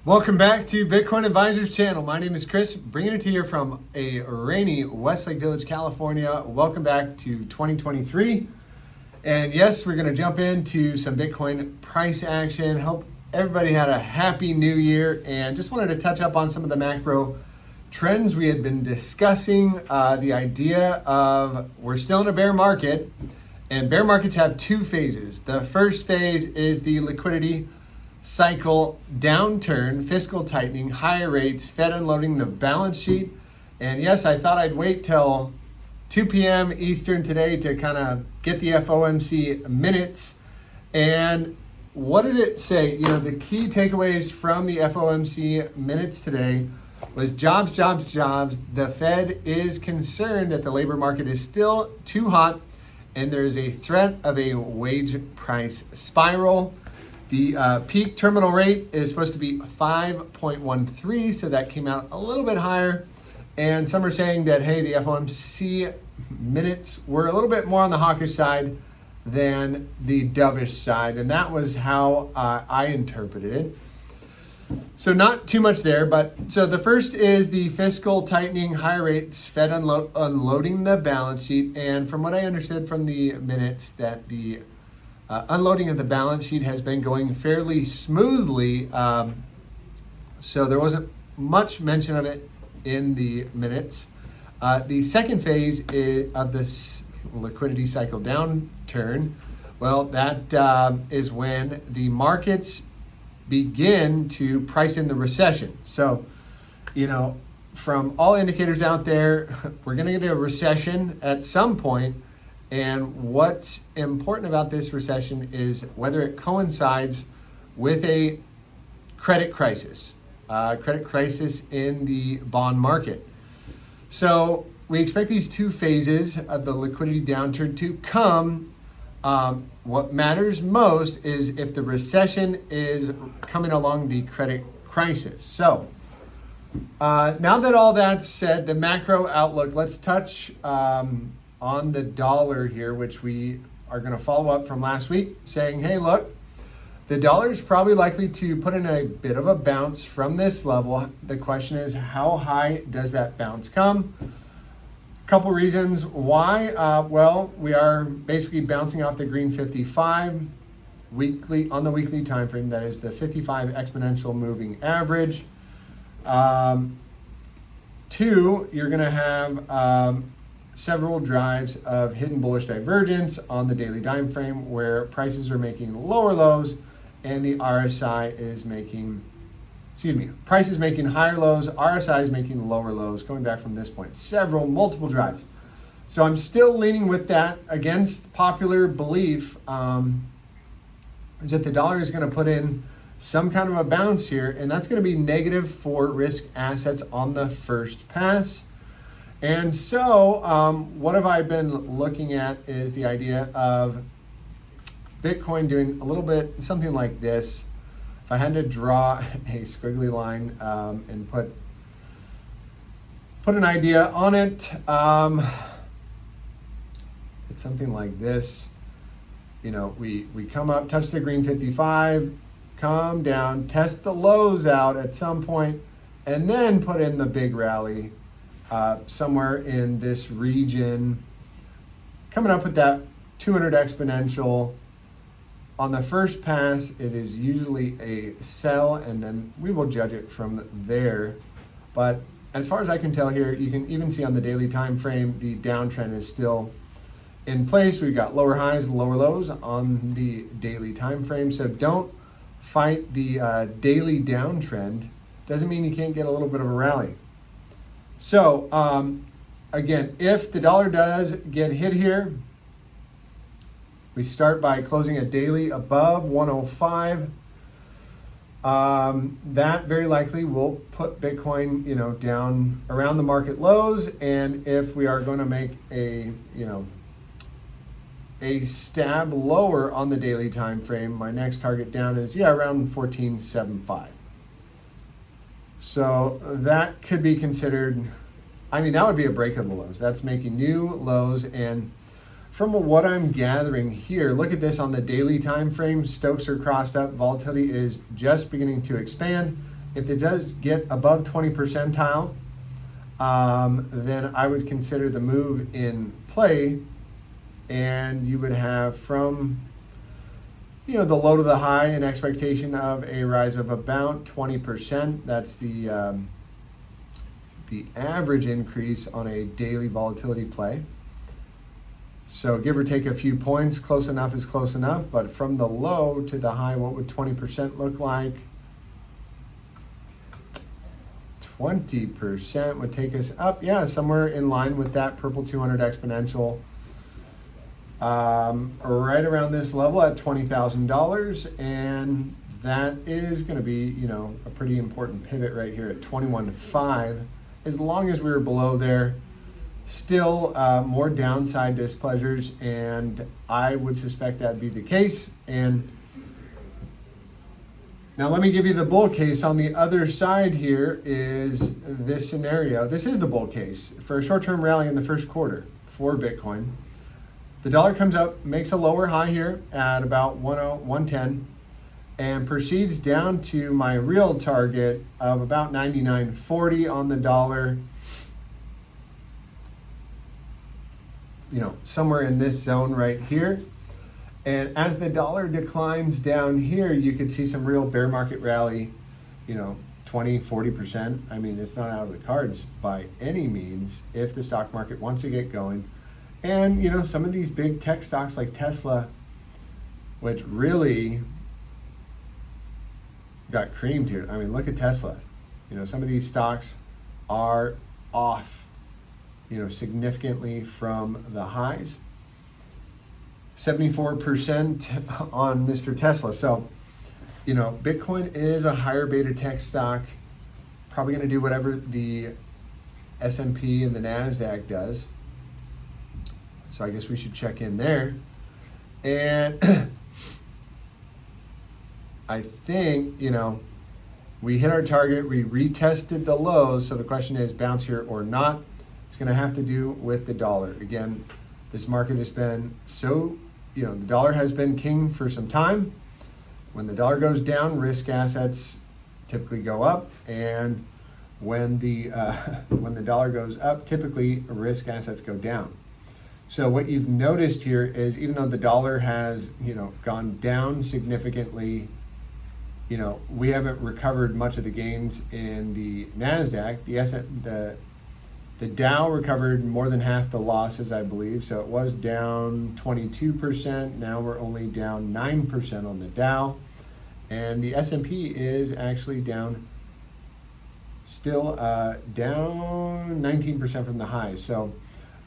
Welcome back to Bitcoin Advisors channel. My name is Chris, bringing it to you from a rainy Westlake Village, California. Welcome back to 2023. And yes, we're going to jump into some Bitcoin price action. Hope everybody had a happy new year, and just wanted to touch up on some of the macro trends we had been discussing. The idea of we're still in a bear market, and bear markets have two phases. The first phase is the liquidity cycle downturn, fiscal tightening, higher rates, Fed unloading the balance sheet. And yes, I thought I'd wait till 2 p.m. Eastern today to kind of get the FOMC minutes. And what did it say? You know, the key takeaways from the FOMC minutes today was jobs. The Fed is concerned that the labor market is still too hot and there is a threat of a wage price spiral. The peak terminal rate is supposed to be 5.13, so that came out a little bit higher. And some are saying that, hey, the FOMC minutes were a little bit more on the hawkish side than the dovish side, and that was how I interpreted it. So not too much there, but so the first is the fiscal tightening, higher rates, Fed unloading the balance sheet. And from what I understood from the minutes, that the unloading of the balance sheet has been going fairly smoothly, so there wasn't much mention of it in the minutes. The second phase of this liquidity cycle downturn, well, that is when the markets begin to price in the recession. So, you know, from all indicators out there, we're going to get a recession at some point. And what's important about this recession is whether it coincides with a credit crisis in the bond market. So we expect these two phases of the liquidity downturn to come. What matters most is if the recession is coming along the credit crisis. So now that all that's said, the macro outlook, let's touch on the dollar here, which we are going to follow up from last week, saying, hey, look, the dollar is probably likely to put in a bit of a bounce from this level. The question is, how high does that bounce come? A couple reasons why. Well, we are basically bouncing off the green 55 weekly on the weekly time frame. That is the 55 exponential moving average. Two, you're going to have several drives of hidden bullish divergence on the daily time frame, where prices are making lower lows and the RSI is making, price is making higher lows, RSI is making lower lows, going back from this point, multiple drives. So I'm still leaning with that against popular belief, is that the dollar is going to put in some kind of a bounce here, and that's going to be negative for risk assets on the first pass. And so what have I been looking at is the idea of Bitcoin doing a little bit something like this. If I had to draw a squiggly line and put an idea on it, it's something like this. You know, we come up, touch the green 55, come down, test the lows out at some point, and then put in the big rally somewhere in this region, coming up with that 200 exponential. On the first pass, it is usually a sell, and then we will judge it from there. But as far as I can tell here, you can even see on the daily time frame, the downtrend is still in place. We've got lower highs, lower lows on the daily time frame. So don't fight the daily downtrend. Doesn't mean you can't get a little bit of a rally. So again, if the dollar does get hit here, we start by closing a daily above 105. That very likely will put Bitcoin, down around the market lows. And if we are going to make a stab lower on the daily time frame, my next target down is around 14.75. So that could be considered, that would be a break of the lows. That's making new lows. And from what I'm gathering here, look at this on the daily time frame. Stokes are crossed up. Volatility is just beginning to expand. If it does get above 20 percentile, then I would consider the move in play, and you would have from the low to the high an expectation of a rise of about 20%. That's the average increase on a daily volatility play. So give or take a few points, close enough is close enough, but from the low to the high, what would 20% look like? 20% would take us up, somewhere in line with that purple 200 exponential, right around this level at $20,000, and that is going to be, a pretty important pivot right here at 21.5. As long as we were below there, still more downside displeasures, and I would suspect that'd be the case. And now let me give you the bull case. On the other side here is this scenario. This is the bull case for a short-term rally in the first quarter for Bitcoin. The dollar comes up, makes a lower high here at about 110, and proceeds down to my real target of about 99.40 on the dollar. Somewhere in this zone right here. And as the dollar declines down here, you could see some real bear market rally, 20-40%. I mean, it's not out of the cards by any means if the stock market wants to get going. And, some of these big tech stocks like Tesla, which really got creamed here. I mean, look at Tesla. Some of these stocks are off, significantly from the highs. 74% on Mr. Tesla. So, Bitcoin is a higher beta tech stock, probably going to do whatever the S&P and the Nasdaq does. So I guess we should check in there. And I think, we hit our target, we retested the lows. So the question is, bounce here or not? It's going to have to do with the dollar. Again, this market has been so, the dollar has been king for some time. When the dollar goes down, risk assets typically go up, and when the dollar goes up, typically risk assets go down. So what you've noticed here is, even though the dollar has gone down significantly, we haven't recovered much of the gains in the Nasdaq. The Dow recovered more than half the losses, I believe. So it was down 22%. Now we're only down 9% on the Dow. And the S&P is actually down, still down 19% from the highs. So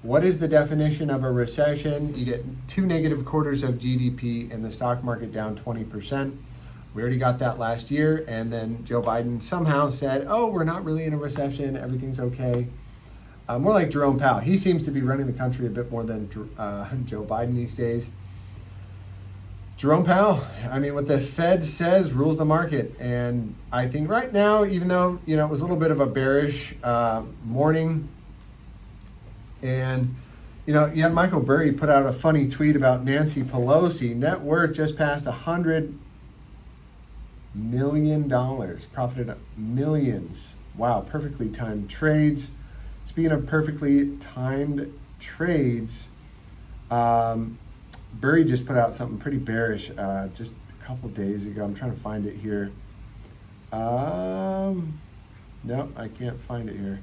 what is the definition of a recession? You get 2 negative quarters of GDP and the stock market down 20%. We already got that last year. And then Joe Biden somehow said, oh, we're not really in a recession. Everything's okay. More like Jerome Powell. He seems to be running the country a bit more than Joe Biden these days. Jerome Powell, I mean, what the Fed says rules the market. And I think right now, even though, it was a little bit of a bearish morning, and, you had Michael Burry put out a funny tweet about Nancy Pelosi. Net worth just passed $100 million, profited millions. Wow, perfectly timed trades. Speaking of perfectly timed trades, Burry just put out something pretty bearish just a couple days ago. I'm trying to find it here. Nope, I can't find it here.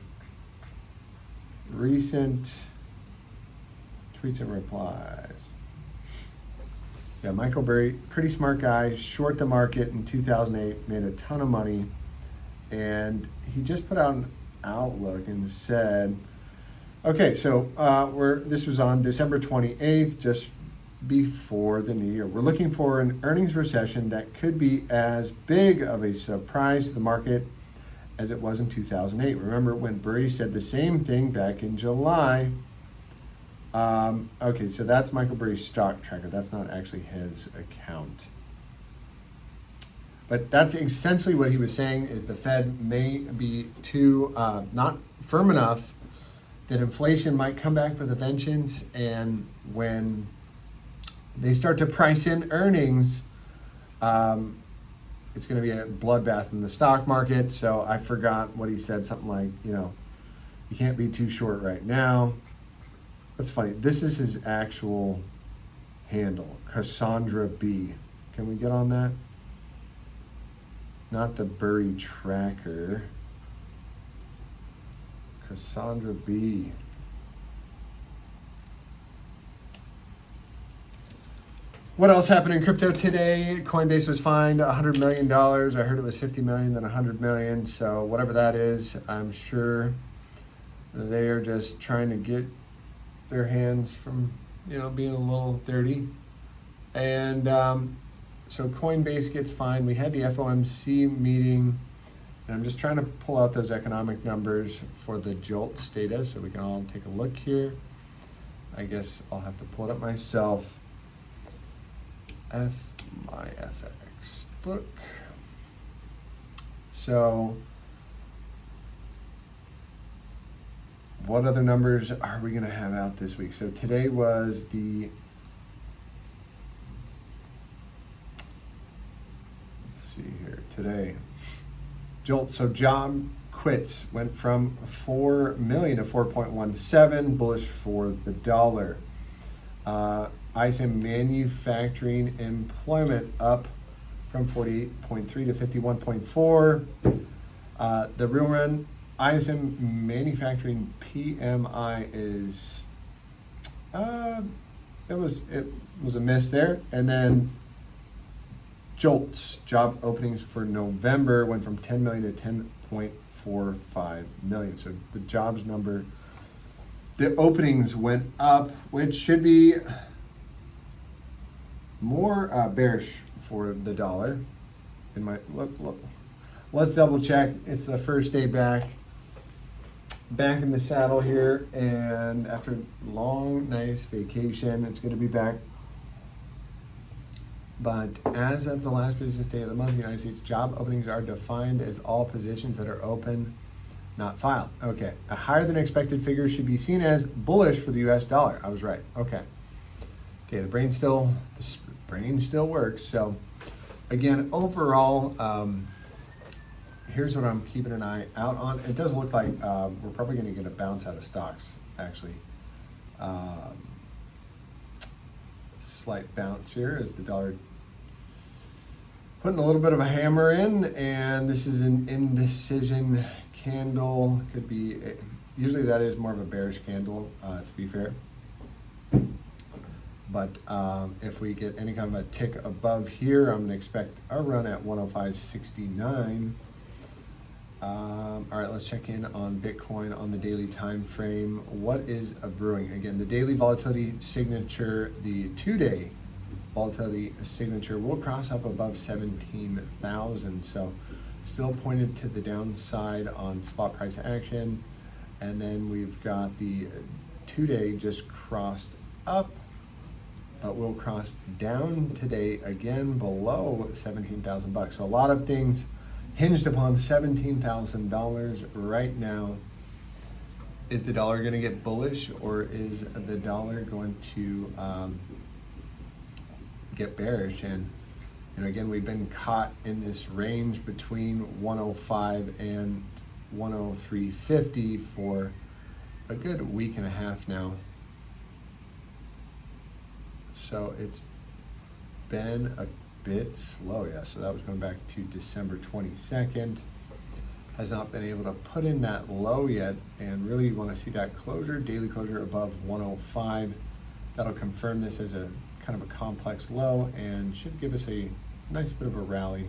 Recent tweets and replies. Yeah, Michael Burry, pretty smart guy, short the market in 2008, made a ton of money, and he just put out an outlook and said, okay, so this was on December 28th, just before the new year. We're looking for an earnings recession that could be as big of a surprise to the market as it was in 2008. Remember when Burry said the same thing back in July. Okay, so that's Michael Burry's stock tracker. That's not actually his account. But that's essentially what he was saying, is the Fed may be too not firm enough, that inflation might come back with a vengeance, and when it's they start to price in earnings, it's it's going to be a bloodbath in the stock market. So I forgot what he said, something like, you can't be too short right now. That's funny. This is his actual handle, Cassandra B. Can we get on that? Not the Bury Tracker. Cassandra B. What else happened in crypto today? Coinbase was fined $100 million. I heard it was 50 million, then 100 million. So whatever that is, I'm sure they are just trying to get their hands from, being a little dirty. And so Coinbase gets fined. We had the FOMC meeting, and I'm just trying to pull out those economic numbers for the JOLT status so we can all take a look here. I guess I'll have to pull it up myself. My FX book. So what other numbers are we going to have out this week? So today was let's see here, today, JOLT. So job quits went from 4 million to 4.17, bullish for the dollar. ISM manufacturing employment up from 48.3 to 51.4. The real run ISM manufacturing PMI is it was a miss there. And then JOLTS job openings for November went from 10 million to 10.45 million. So the jobs number, the openings went up, which should be more bearish for the dollar. In my look, let's double check. It's the first day back in the saddle here, and after a long, nice vacation, it's good to be back. But as of the last business day of the month, United States job openings are defined as all positions that are open, not filed. Okay, a higher than expected figure should be seen as bullish for the US dollar. I was right. Okay, the brain still works. So again, overall, here's what I'm keeping an eye out on. It does look like we're probably going to get a bounce out of stocks, actually. Slight bounce here as the dollar putting a little bit of a hammer in, and this is an indecision candle. Could be, usually that is more of a bearish candle, to be fair. But if we get any kind of a tick above here, I'm going to expect a run at 105.69. All right, let's check in on Bitcoin on the daily time frame. What is brewing? Again, the daily volatility signature, the 2-day volatility signature will cross up above 17,000. So still pointed to the downside on spot price action. And then we've got the 2-day just crossed up, but we'll cross down today again below 17,000 bucks. So a lot of things hinged upon $17,000 right now. Is the dollar going to get bullish, or is the dollar going to get bearish? And again, we've been caught in this range between 105 and 103.50 for a good week and a half now. So it's been a bit slow, yeah. So that was going back to December 22nd. Has not been able to put in that low yet, and really you want to see that closure, daily closure above 105. That'll confirm this as a kind of a complex low and should give us a nice bit of a rally.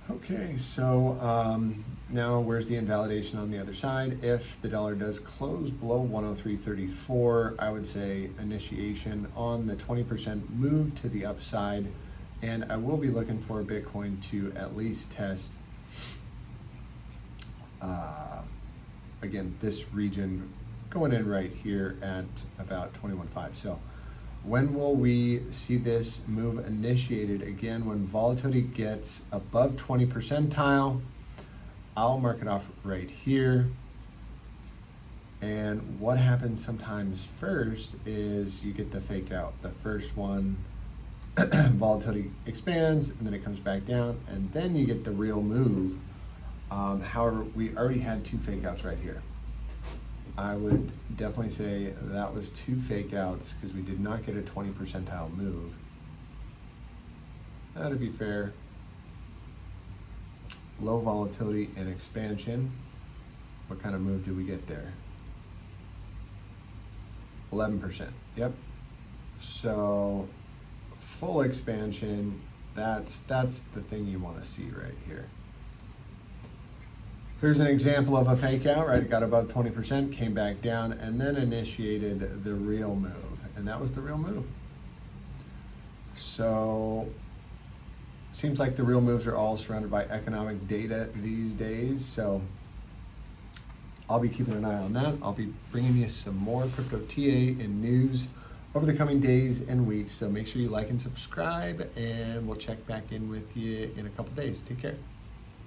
Okay, so now where's the invalidation on the other side? If the dollar does close below 103.34, I would say initiation on the 20% move to the upside, and I will be looking for Bitcoin to at least test again this region going in right here at about 21.5. So when will we see this move initiated? Again, when volatility gets above 20 percentile, I'll mark it off right here. And what happens sometimes first is you get the fake out. The first one volatility expands, and then it comes back down, and then you get the real move. However, we already had 2 fake outs right here. I would definitely say that was 2 fake outs because we did not get a 20 percentile move. To be fair, low volatility and expansion. What kind of move did we get there? 11%. Yep. So full expansion, that's the thing you want to see right here. Here's an example of a fake out, right? It got above 20%, came back down, and then initiated the real move. And that was the real move. So seems like the real moves are all surrounded by economic data these days. So I'll be keeping an eye on that. I'll be bringing you some more crypto TA and news over the coming days and weeks. So make sure you like and subscribe, and we'll check back in with you in a couple days. Take care.